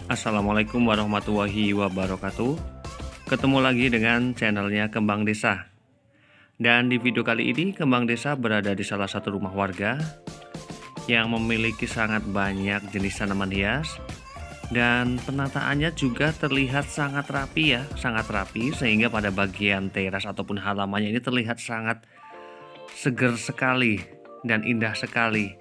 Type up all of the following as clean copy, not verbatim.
Assalamualaikum warahmatullahi wabarakatuh. Ketemu lagi dengan channelnya Kembang Desa. Dan di video kali ini Kembang Desa berada di salah satu rumah warga yang memiliki sangat banyak jenis tanaman hias. Dan penataannya juga terlihat sangat rapi ya, sangat rapi, sehingga pada bagian teras ataupun halamannya ini terlihat sangat seger sekali dan indah sekali.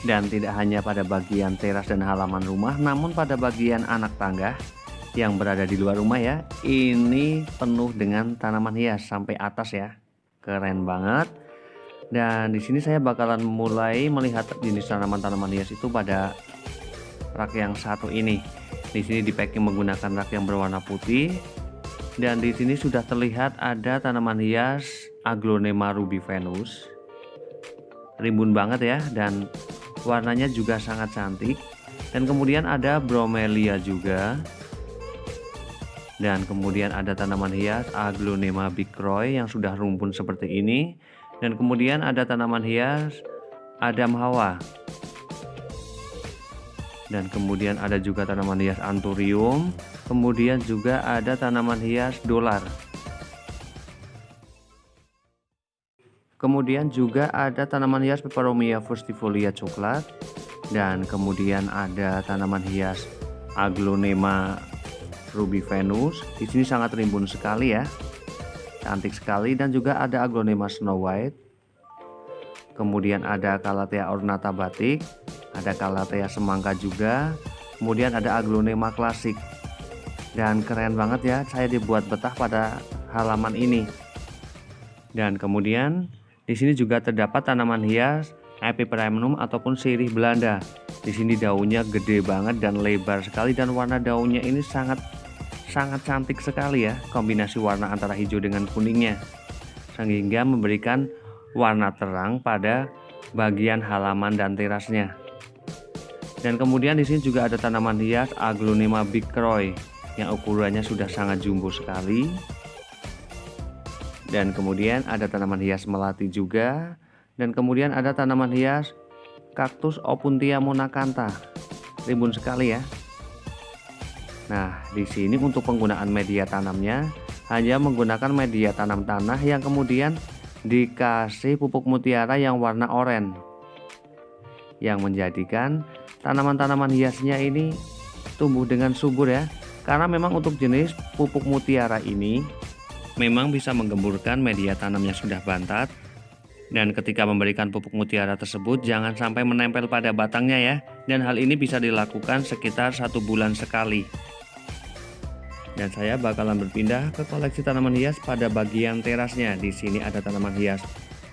Dan tidak hanya pada bagian teras dan halaman rumah, namun pada bagian anak tangga yang berada di luar rumah ya, ini penuh dengan tanaman hias sampai atas ya. Keren banget. Dan di sini saya bakalan mulai melihat jenis tanaman-tanaman hias itu pada rak yang satu ini. Di sini di packing menggunakan rak yang berwarna putih. Dan di sini sudah terlihat ada tanaman hias Aglonema rubivenus. Rimbun banget ya, dan warnanya juga sangat cantik. Dan kemudian ada bromelia juga. Dan kemudian ada tanaman hias Aglonema bicroy yang sudah rumpun seperti ini. Dan kemudian ada tanaman hias Adam Hawa. Dan kemudian ada juga tanaman hias anthurium. Kemudian juga ada tanaman hias dolar. Kemudian juga ada tanaman hias Peperomia fustifolia coklat. Dan kemudian ada tanaman hias Aglonema rubivenus. Di sini sangat rimbun sekali ya. Cantik sekali. Dan juga ada Aglonema snow white. Kemudian ada Calathea ornata batik, ada Calathea semangka juga. Kemudian ada Aglonema klasik. Dan keren banget ya, saya dibuat betah pada halaman ini. Dan kemudian di sini juga terdapat tanaman hias Epipremnum ataupun sirih Belanda. Di sini daunnya gede banget dan lebar sekali, dan warna daunnya ini sangat cantik sekali ya. Kombinasi warna antara hijau dengan kuningnya, sehingga memberikan warna terang pada bagian halaman dan terasnya. Dan kemudian di sini juga ada tanaman hias Aglonema bicroy yang ukurannya sudah sangat jumbo sekali. Dan kemudian ada tanaman hias melati juga. Dan kemudian ada tanaman hias Cactus Opuntia monacantha. Rimbun sekali ya. Nah, di sini untuk penggunaan media tanamnya hanya menggunakan media tanam tanah yang kemudian dikasih pupuk mutiara yang warna oranye, yang menjadikan tanaman-tanaman hiasnya ini tumbuh dengan subur ya. Karena memang untuk jenis pupuk mutiara ini memang bisa menggemburkan media tanam yang sudah bantat. Dan ketika memberikan pupuk mutiara tersebut jangan sampai menempel pada batangnya ya. Dan hal ini bisa dilakukan sekitar 1 bulan sekali. Dan saya bakalan berpindah ke koleksi tanaman hias pada bagian terasnya. Di sini ada tanaman hias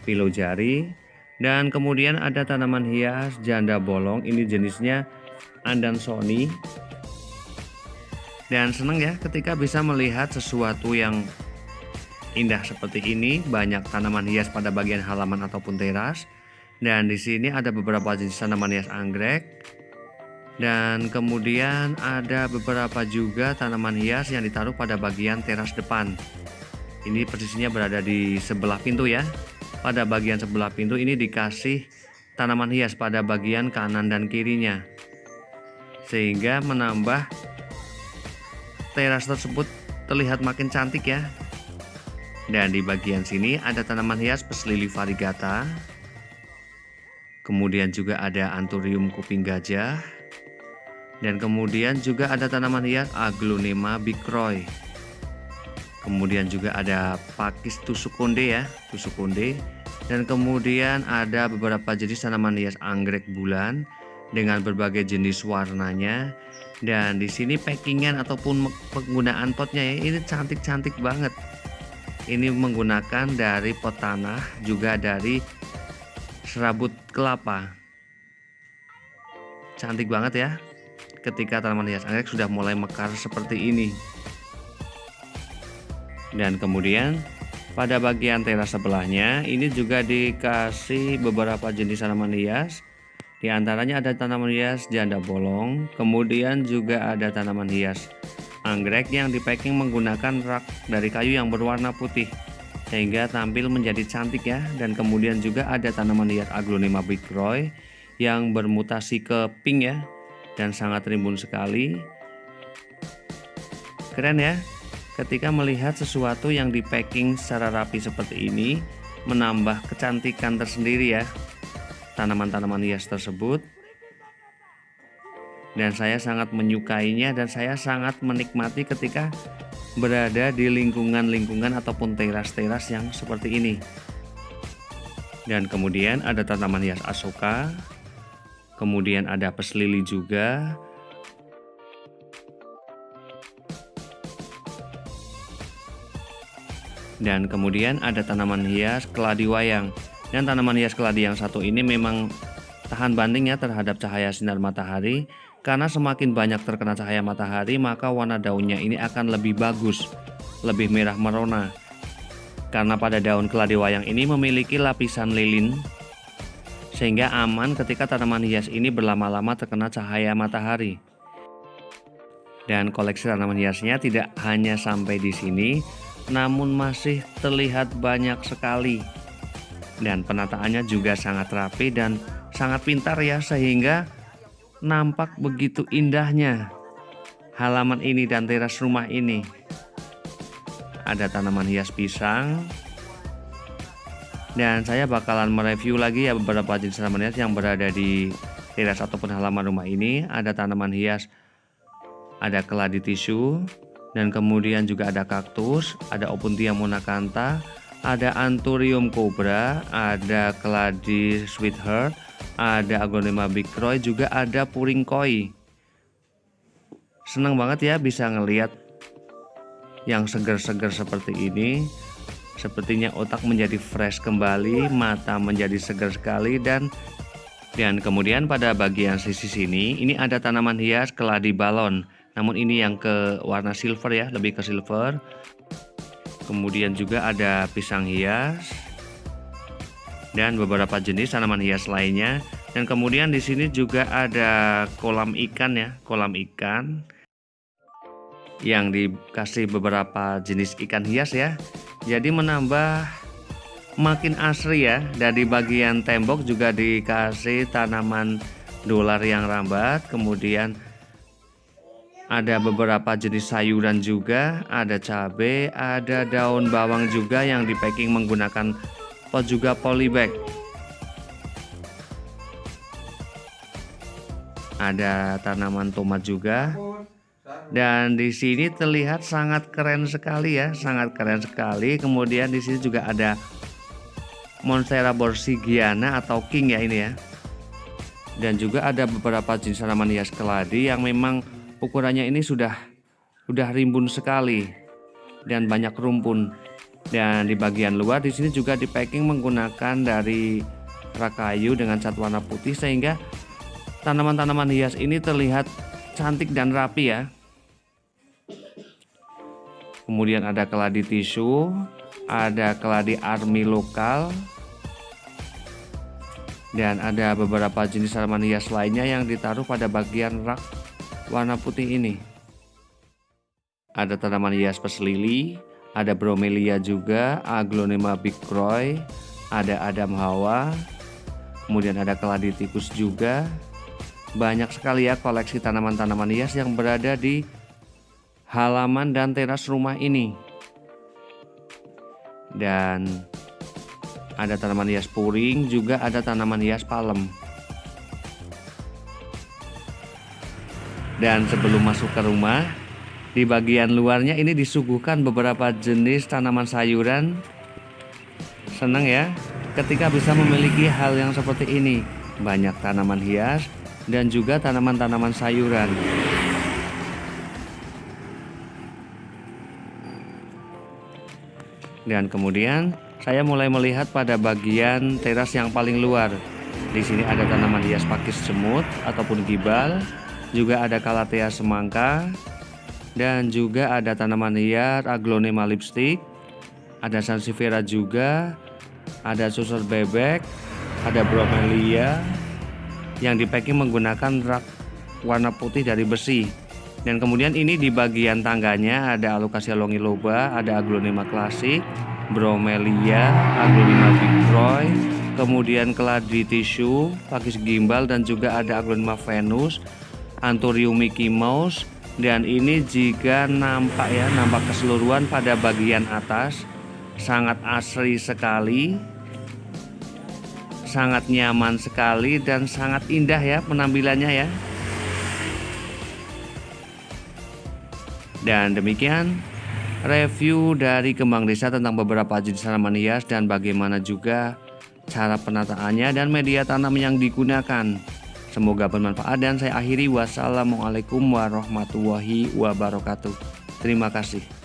pilojari, dan kemudian ada tanaman hias janda bolong. Ini jenisnya Andansoni. Dan senang ya ketika bisa melihat sesuatu yang indah seperti ini, banyak tanaman hias pada bagian halaman ataupun teras. Dan di sini ada beberapa jenis tanaman hias anggrek. Dan kemudian ada beberapa juga tanaman hias yang ditaruh pada bagian teras depan. Ini posisinya berada di sebelah pintu ya. Pada bagian sebelah pintu ini dikasih tanaman hias pada bagian kanan dan kirinya, sehingga menambah teras tersebut terlihat makin cantik ya. Dan di bagian sini ada tanaman hias Pes lili variegata. Kemudian juga ada Anthurium kuping gajah. Dan kemudian juga ada tanaman hias Aglonema bicroy. Kemudian juga ada Pakis tusuk konde ya, tusuk konde. Dan kemudian ada beberapa jenis tanaman hias anggrek bulan dengan berbagai jenis warnanya. Dan di sini packingan ataupun penggunaan potnya ya, ini cantik-cantik banget. Ini menggunakan dari pot tanah, juga dari serabut kelapa. Cantik banget ya ketika tanaman hias anggrek sudah mulai mekar seperti ini. Dan kemudian pada bagian teras sebelahnya ini juga dikasih beberapa jenis tanaman hias. Di antaranya ada tanaman hias janda bolong, kemudian juga ada tanaman hias anggrek yang dipacking menggunakan rak dari kayu yang berwarna putih, sehingga tampil menjadi cantik ya. Dan kemudian juga ada tanaman hias Aglonema bicroy yang bermutasi ke pink ya. dan sangat rimbun sekali. Keren ya, ketika melihat sesuatu yang di packing secara rapi seperti ini, menambah kecantikan tersendiri ya tanaman-tanaman hias tersebut. Dan saya sangat menyukainya dan saya sangat menikmati ketika berada di lingkungan-lingkungan ataupun teras-teras yang seperti ini. Dan kemudian ada tanaman hias asoka, kemudian ada pes lili juga. Dan kemudian ada tanaman hias keladi wayang. Dan tanaman hias keladi yang satu ini memang tahan banting ya terhadap cahaya sinar matahari. Karena semakin banyak terkena cahaya matahari, maka warna daunnya ini akan lebih bagus, lebih merah merona. Karena pada daun keladi wayang ini memiliki lapisan lilin, sehingga aman ketika tanaman hias ini berlama-lama terkena cahaya matahari. Dan koleksi tanaman hiasnya tidak hanya sampai di sini, namun masih terlihat banyak sekali. Dan penataannya juga sangat rapi dan sangat pintar ya, sehingga nampak begitu indahnya halaman ini dan teras rumah ini. Ada tanaman hias pisang. Dan saya bakalan mereview lagi ya beberapa jenis tanaman hias yang berada di teras ataupun halaman rumah ini. Ada tanaman hias, ada keladi tisu, dan kemudian juga ada kaktus, ada Opuntia monacantha, ada Anthurium cobra, ada keladi sweetheart, ada Aglonema bigcroy, juga ada puring koi. Senang banget ya bisa ngelihat yang segar-segar seperti ini. Sepertinya otak menjadi fresh kembali, mata menjadi segar sekali. Dan kemudian pada bagian sisi sini ini ada tanaman hias keladi balon. Namun ini yang ke warna silver ya, lebih ke silver. Kemudian juga ada pisang hias dan beberapa jenis tanaman hias lainnya. Dan kemudian di sini juga ada kolam ikan ya, kolam ikan yang dikasih beberapa jenis ikan hias ya. Jadi menambah makin asri ya. Dan di bagian tembok juga dikasih tanaman dolar yang rambat. Kemudian ada beberapa jenis sayuran juga, ada cabai, ada daun bawang juga yang di packing menggunakan pot juga polybag. Ada tanaman tomat juga. Dan di sini terlihat sangat keren sekali ya, sangat keren sekali. Kemudian di sini juga ada Monstera borsigiana atau king ya ini ya. Dan juga ada beberapa jenis tanaman hias keladi yang memang ukurannya ini sudah rimbun sekali dan banyak rumpun. Dan di bagian luar di sini juga di packing menggunakan dari rak kayu dengan cat warna putih, sehingga tanaman-tanaman hias ini terlihat cantik dan rapi ya. Kemudian ada keladi tisu, ada keladi army lokal, dan ada beberapa jenis tanaman hias lainnya yang ditaruh pada bagian rak warna putih ini. Ada tanaman hias pes lili, ada bromelia juga, Aglonema bigcroy, ada Adam Hawa, kemudian ada keladi tikus juga. Banyak sekali ya koleksi tanaman-tanaman hias yang berada di halaman dan teras rumah ini. Dan ada tanaman hias puring, juga ada tanaman hias palem. Dan sebelum masuk ke rumah, di bagian luarnya ini disuguhkan beberapa jenis tanaman sayuran. Senang ya ketika bisa memiliki hal yang seperti ini. Banyak tanaman hias dan juga tanaman-tanaman sayuran. Dan kemudian saya mulai melihat pada bagian teras yang paling luar. Di sini ada tanaman hias pakis semut ataupun gibal, juga ada Calathea semangka, dan juga ada tanaman hias Aglonema lipstick, ada sansevieria juga, ada susur bebek, ada bromelia yang di packing menggunakan rak warna putih dari besi. Dan kemudian ini di bagian tangganya ada Alocasia longiloba, ada Aglonema klasik, bromelia, Aglonema bigcroy, kemudian keladi tisu, pakis gimbal, dan juga ada Aglonema venus, Anthurium Mickey Mouse. Dan ini jika nampak ya, nampak keseluruhan pada bagian atas, sangat asri sekali, sangat nyaman sekali, dan sangat indah ya penampilannya ya. Dan demikian review dari Kembang Desa tentang beberapa jenis tanaman hias dan bagaimana juga cara penataannya dan media tanam yang digunakan. Semoga bermanfaat dan saya akhiri. Wassalamualaikum warahmatullahi wabarakatuh. Terima kasih.